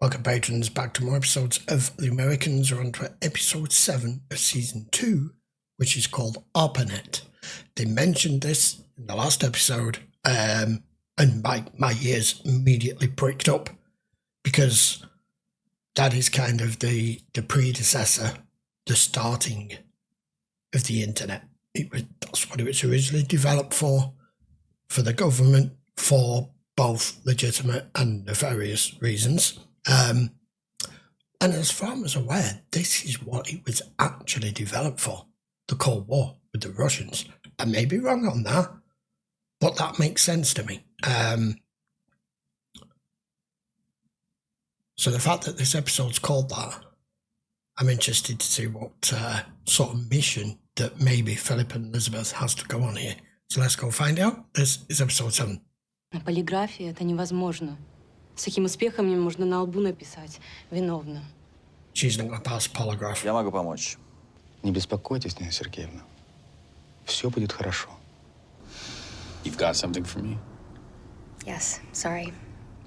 Welcome, patrons, back to more episodes of The Americans. We're on to episode 7 of season 2, which is called ARPANET. They mentioned this in the last episode, and my ears immediately pricked up because that is kind of the predecessor, the starting of the internet. That's what it was originally developed for the government, for both legitimate and nefarious reasons. And as far as I'm aware, this is what it was actually developed for, the Cold War with the Russians. I may be wrong on that, but that makes sense to me. So the fact that this episode's called that, I'm interested to see what sort of mission that maybe Philip and Elizabeth has to go on here. So let's go find out. This is episode 7. На полиграфе это невозможно. С таким успехом мне можно на лбу написать «виновна». She's not going to pass polygraph. Я могу помочь. Не беспокойтесь, Нина Сергеевна. Все будет хорошо. You've got something for me? Yes, sorry.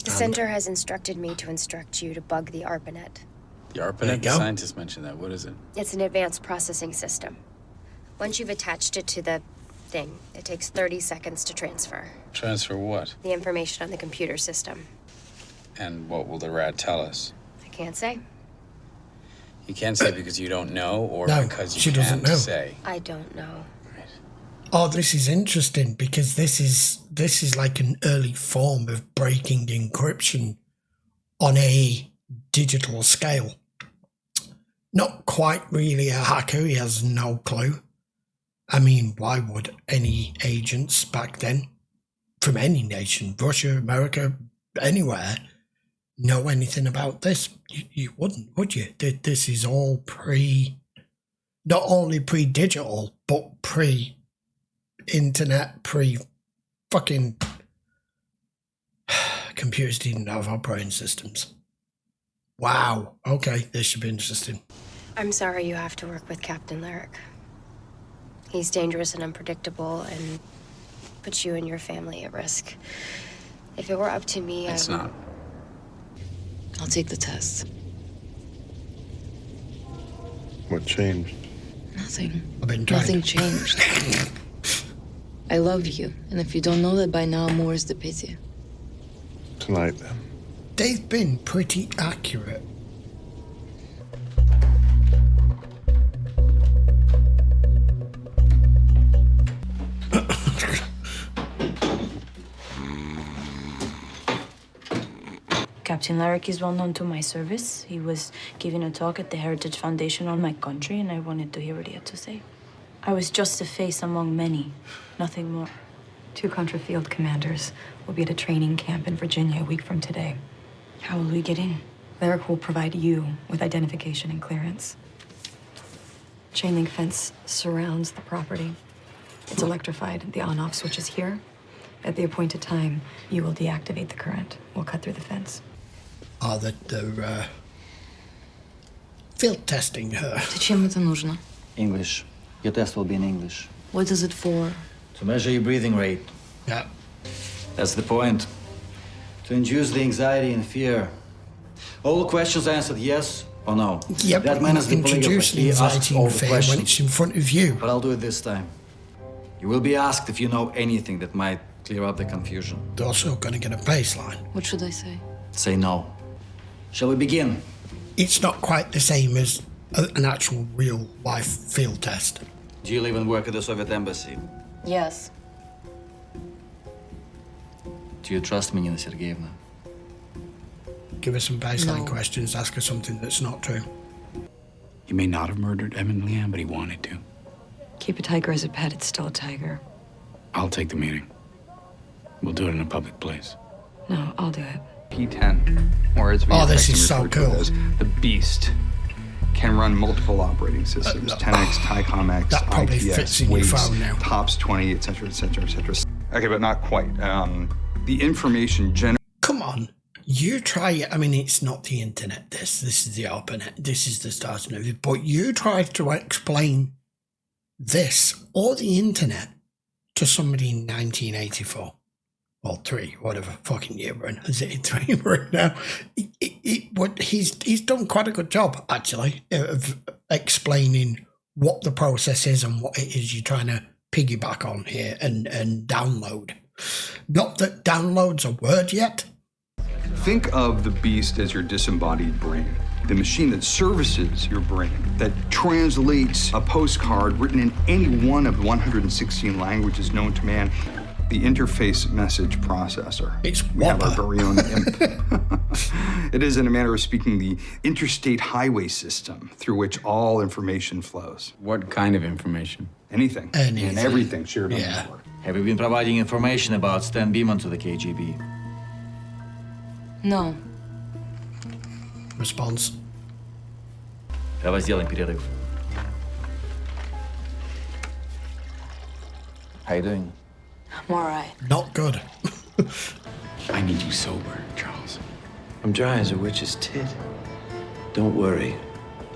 The center has instructed me to instruct you to bug the ARPANET. The ARPANET? The scientists mentioned that. What is it? It's an advanced processing system. Once you've attached it to the thing, it takes 30 seconds to transfer. Transfer what? The information on the computer system. And what will the rat tell us? I can't say. You can't say because you don't know, or No, because you she doesn't can't know. say? I don't know. Right. Oh, this is interesting because this is like an early form of breaking encryption on a digital scale. Not quite really a hacker. He has no clue. I mean, why would any agents back then, from any nation, Russia, America, anywhere, know anything about this? You wouldn't, would you? This is all not only pre-digital, but pre-internet, pre-fucking computers didn't have operating systems. Wow. Okay, this should be interesting. I'm sorry you have to work with Captain Lyric. He's dangerous and unpredictable and puts you and your family at risk. If it were up to me, It's not. I'll take the test. What changed? Nothing. I've been trying. Nothing changed. I love you, and if you don't know that by now, more is the pity. Tonight, then. They've been pretty accurate. Captain Lyric is well known to my service. He was giving a talk at the Heritage Foundation on my country, and I wanted to hear what he had to say. I was just a face among many, nothing more. 2 Contra field commanders will be at a training camp in Virginia a week from today. How will we get in? Lyric will provide you with identification and clearance. Chain link fence surrounds the property. It's electrified. The on-off switch is here. At the appointed time, you will deactivate the current. We'll cut through the fence. Are they're field testing her. Зачем это нужно? English. Your test will be in English. What is it for? To measure your breathing rate. Yeah. That's the point. To induce the anxiety and fear. All questions answered yes or no. Yep, That man is the introduce polygrapher. the He asks anxiety all and the fear when questions. it's in front of you. But I'll do it this time. You will be asked if you know anything that might clear up the confusion. They're also going to get a baseline. What should I say? Say no. Shall we begin? It's not quite the same as an actual real-life field test. Do you live and work at the Soviet embassy? Yes. Do you trust me, Nina Sergeyevna? Give her some baseline No. questions, ask her something that's not true. He may not have murdered Em and Leanne, but he wanted to. Keep a tiger as a pet. It's still a tiger. I'll take the meeting. We'll do it in a public place. No, I'll do it. P10, or as we Oh, this is affectionately so refer to it cool. as the Beast, can run multiple operating systems: 10x, Tycom X, That probably IPS, fits in your Waves, phone now. Tops 20, etc., etc., etc. Okay, but not quite. The information Come on. You try it. I mean, it's not the internet, this is the ARPANET. This is the starting of it. But you try to explain this or the internet to somebody in 1984. or 3, whatever fucking year we're in. Is it 3 we're in now? He's done quite a good job, actually, of explaining what the process is and what it is you're trying to piggyback on here and download. Not that download's a word yet. Think of the beast as your disembodied brain, the machine that services your brain, that translates a postcard written in any one of 116 languages known to man. The interface message processor. It's we have our Whopper. very own imp. It is, in a manner of speaking, the interstate highway system through which all information flows. What kind of information? Anything. And everything shared on the Yeah. network. Have you been providing information about Stan Beeman to the KGB? No. Response. Давай сделаем перерыв. How you doing? I'm all right. Not good. I need you sober, Charles. I'm dry as a witch's tit. Don't worry.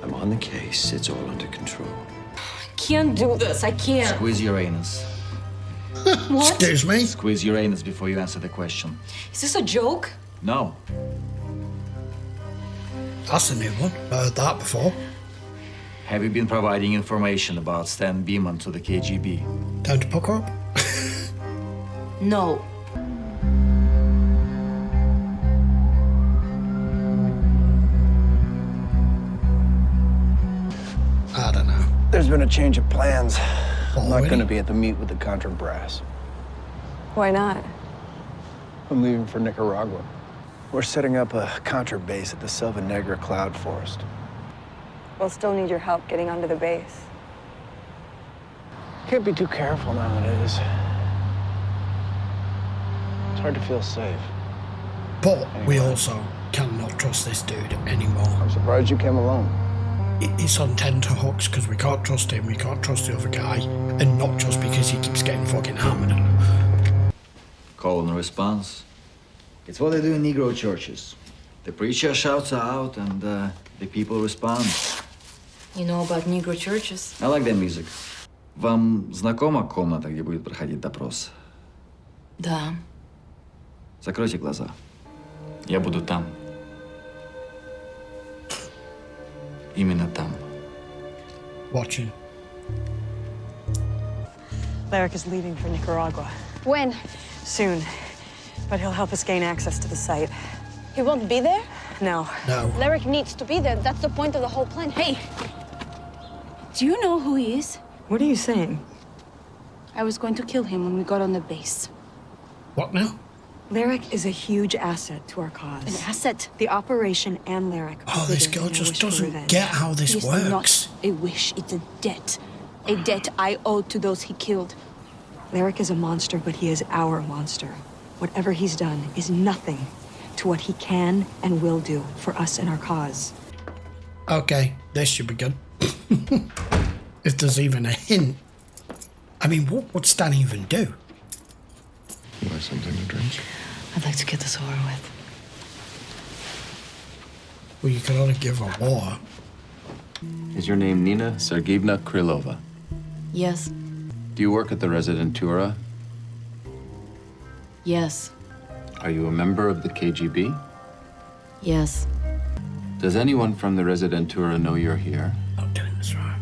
I'm on the case. It's all under control. I can't do this. I can't. Squeeze your anus. What? Excuse me? Squeeze your anus before you answer the question. Is this a joke? No. That's a new one. Heard that before. Have you been providing information about Stan Beeman to the KGB? Time to pucker up. No. I don't know. There's been a change of plans. I'm not Already? going to be at the meet with the Contra brass. Why not? I'm leaving for Nicaragua. We're setting up a Contra base at the Selva Negra cloud forest. We'll still need your help getting onto the base. Can't be too careful nowadays. It's hard to feel safe. But we also cannot trust this dude anymore. I'm surprised you came alone. It's on tenterhooks because we can't trust him, we can't trust the other guy, and not just because he keeps getting fucking hammered. Call and response. It's what they do in Negro churches. The preacher shouts out and the people respond. You know about Negro churches? I like that music. Вам знакома комната, где будет проходить допрос? Да. Закройте глаза. Я буду там. Именно там. Watching. Lyric is leaving for Nicaragua. When? Soon. But he'll help us gain access to the site. He won't be there? No. No. Lyric needs to be there. That's the point of the whole plan. Hey! Do you know who he is? What are you saying? I was going to kill him when we got on the base. What now? Lyric is a huge asset to our An cause. asset. The operation and Lyric. are Oh, this bigger girl than a just wish for doesn't revenge. get how this It's works. not a wish, it's a debt. A debt I owe to those he killed. Lyric is a monster, but he is our monster. Whatever he's done is nothing to what he can and will do for us and our cause. Okay, this should be good. If there's even a hint. I mean, what would Stan even do? You want something to drink? I'd like to get this over with. Well, you can only give her water. Is your name Nina Sergeyevna Krylova? Yes. Do you work at the Residentura? Yes. Are you a member of the KGB? Yes. Does anyone from the Residentura know you're here? Not doing this right.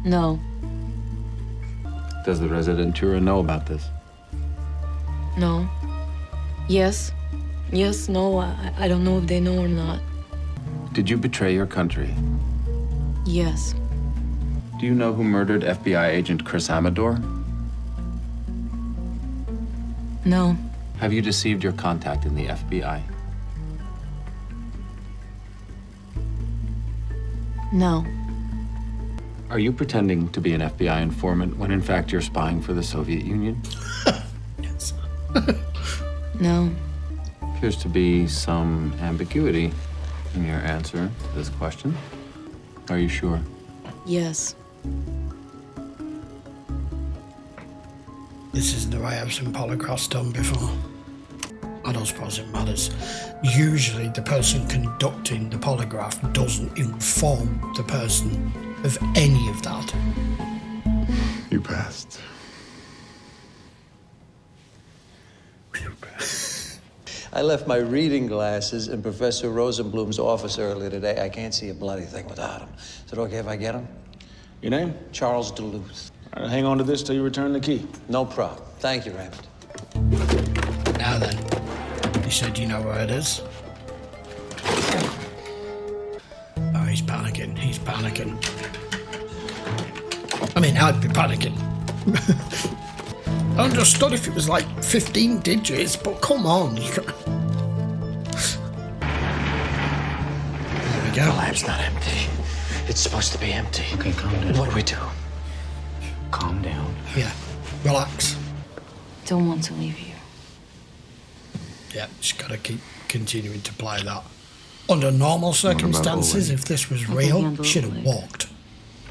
No. Does the Residentura know about this? No. Yes. Yes, no. I don't know if they know or not. Did you betray your country? Yes. Do you know who murdered FBI agent Chris Amador? No. Have you deceived your contact in the FBI? No. Are you pretending to be an FBI informant when in fact you're spying for the Soviet Union? Yes. No. Appears to be some ambiguity in your answer to this question. Are you sure? Yes. This is the way I've seen polygraphs done before. I don't suppose it matters. Usually the person conducting the polygraph doesn't inform the person of any of that. You passed. I left my reading glasses in Professor Rosenblum's office earlier today. I can't see a bloody thing without them. Is it okay if I get them? Your name? Charles Duluth. All right, hang on to this till you return the key. No problem. Thank you, Raymond. Now then, you said you know where it is. Oh, he's panicking. He's panicking. I mean, I'd be panicking. I understood if it was like 15 digits, but come on. There we go. The lab's not empty. It's supposed to be empty. Okay, calm down. What do we do? Calm down. Yeah, relax. Don't want to leave you. Yeah, just gotta keep continuing to play that. Under normal circumstances, if this was real, should have walked.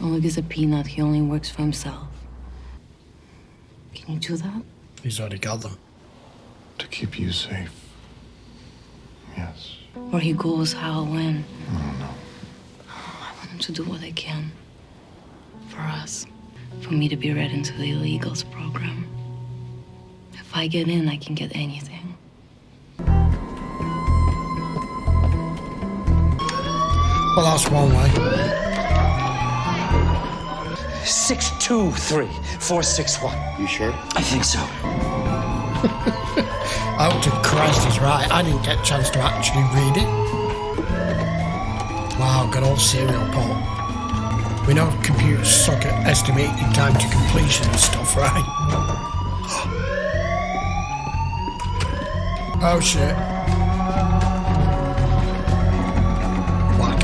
Oleg is a peanut. He only works for himself. Can you do that? He's already got them. To keep you safe. Yes. Where he goes, how, when. I don't know. I want him to do what I can. For us. For me to be read into the illegals program. If I get in, I can get anything. Well, that's one way. 623-461. You sure? I think so. Oh, to Christ, he's right. I didn't get a chance to actually read it. Wow, good old serial port. We know computers suck at estimating time to completion and stuff, right? Oh, shit. What?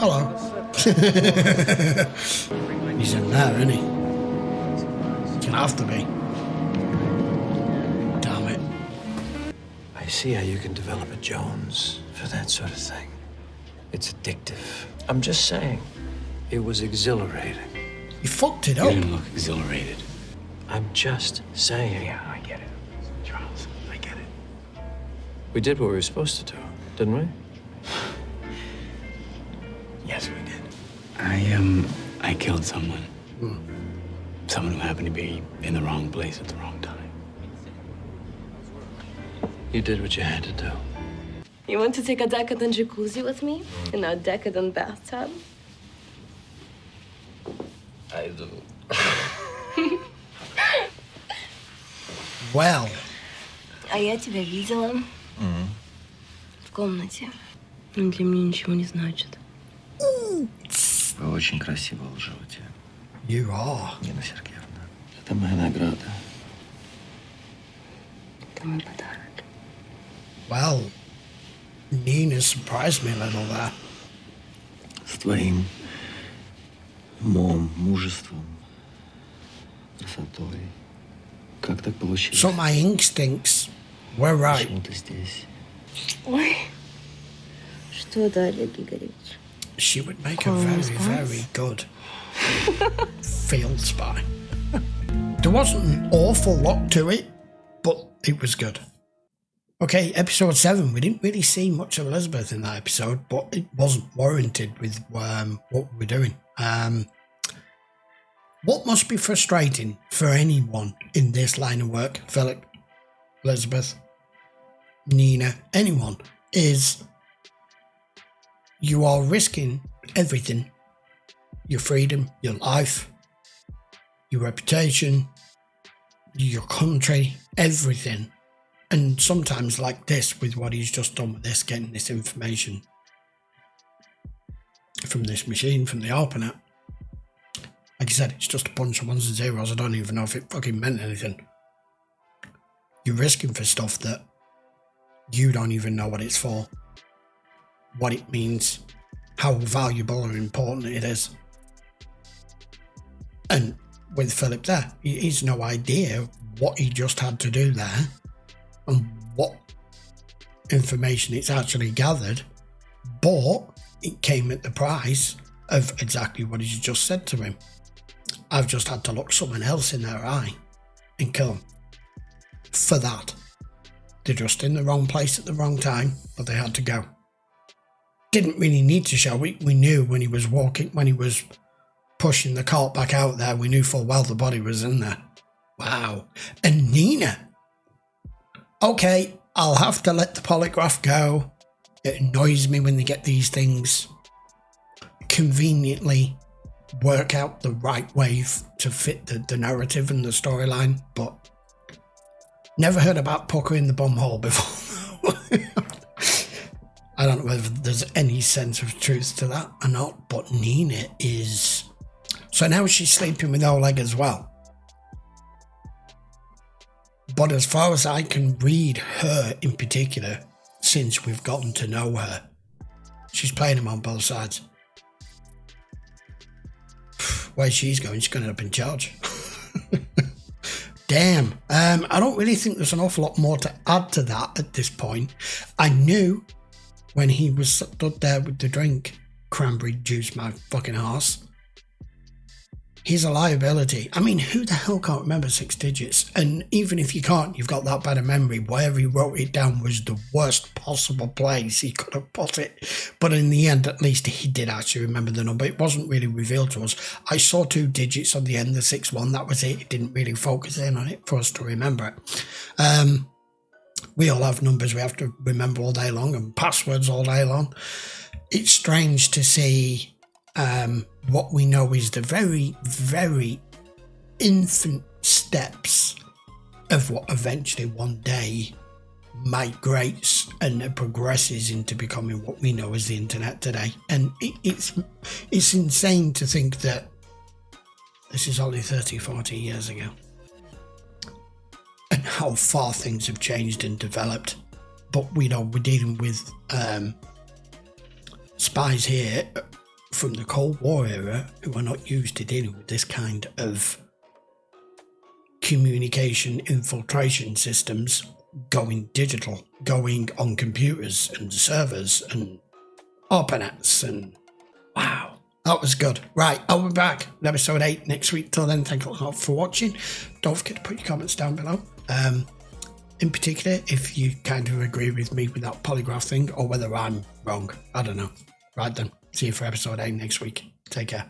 Hello. He's in there, isn't he? He's gonna have to be. Damn it. I see how you can develop a Jones for that sort of thing. It's addictive. I'm just saying, it was exhilarating. You fucked it You up. didn't look exhilarated. I'm just saying. Yeah, I get it. Charles, I get it. We did what we were supposed to do, didn't we? Yes, we did. I killed someone. Someone who happened to be in the wrong place at the wrong time. You did what you had to do. You want to take a decadent jacuzzi with me? In a decadent bathtub? I do. Well. А я тебя видела. В комнате. Но для меня ничего не значит. Вы очень красиво лжете. You are. Нина Сергеевна. Это моя награда. Это мой подарок. Well, Nina surprised me a little there. С твоим умом, мужеством, красотой. Как так получилось? So my instincts were right. Почему ты здесь? Ой. Что это, Олег Игоревич? She would make a very, very good field spy. There wasn't an awful lot to it, but it was good. Okay, episode 7. We didn't really see much of Elizabeth in that episode, but it wasn't warranted with what we were doing. What must be frustrating for anyone in this line of work, Philip, Elizabeth, Nina, anyone, is you are risking everything. Your freedom, your life, your reputation, your country, everything. And sometimes like this, with what he's just done with this, getting this information from this machine, from the ARPANET. Like I said, it's just a bunch of ones and zeros. I don't even know if it fucking meant anything. You're risking for stuff that you don't even know what it's for, what it means, how valuable or important it is. And with Philip there, he's no idea what he just had to do there and what information it's actually gathered, but it came at the price of exactly what he's just said to him. I've just had to look someone else in their eye and kill them. For that. They're just in the wrong place at the wrong time, but they had to go. Didn't really need to show it. We knew when he was walking, when he was pushing the cart back out there, we knew full well the body was in there. Wow. And Nina. Okay, I'll have to let the polygraph go. It annoys me when they get these things conveniently work out the right way to fit the narrative and the storyline, but never heard about Pucker in the bum hole before. I don't know whether there's any sense of truth to that or not, but Nina is... So now she's sleeping with Oleg as well. But as far as I can read her in particular, since we've gotten to know her, she's playing him on both sides. Where she's going, she's going to end up in charge. Damn. I don't really think there's an awful lot more to add to that at this point. I knew when he was stood there with the drink, cranberry juice my fucking arse. He's a liability. I mean, who the hell can't remember 6 digits? And even if you can't, you've got that bad a memory. Wherever he wrote it down was the worst possible place he could have put it. But in the end, at least he did actually remember the number. It wasn't really revealed to us. I saw 2 digits on the end, the 6-1. That was it. It didn't really focus in on it for us to remember it. We all have numbers we have to remember all day long and passwords all day long. It's strange to see... what we know is the very, very infant steps of what eventually one day migrates and progresses into becoming what we know as the internet today. And it's insane to think that this is only 30, 40 years ago. And how far things have changed and developed. But we know we're dealing with spies here from the Cold War era who are not used to dealing with this kind of communication infiltration systems going digital, going on computers and servers and ARPANETs, and wow, that was good. Right, I'll be back in episode 8 next week. Till then, thank you a lot for watching. Don't forget to put your comments down below. In particular, if you kind of agree with me with that polygraph thing or whether I'm wrong. I don't know. Right then. See you for episode 8 next week. Take care.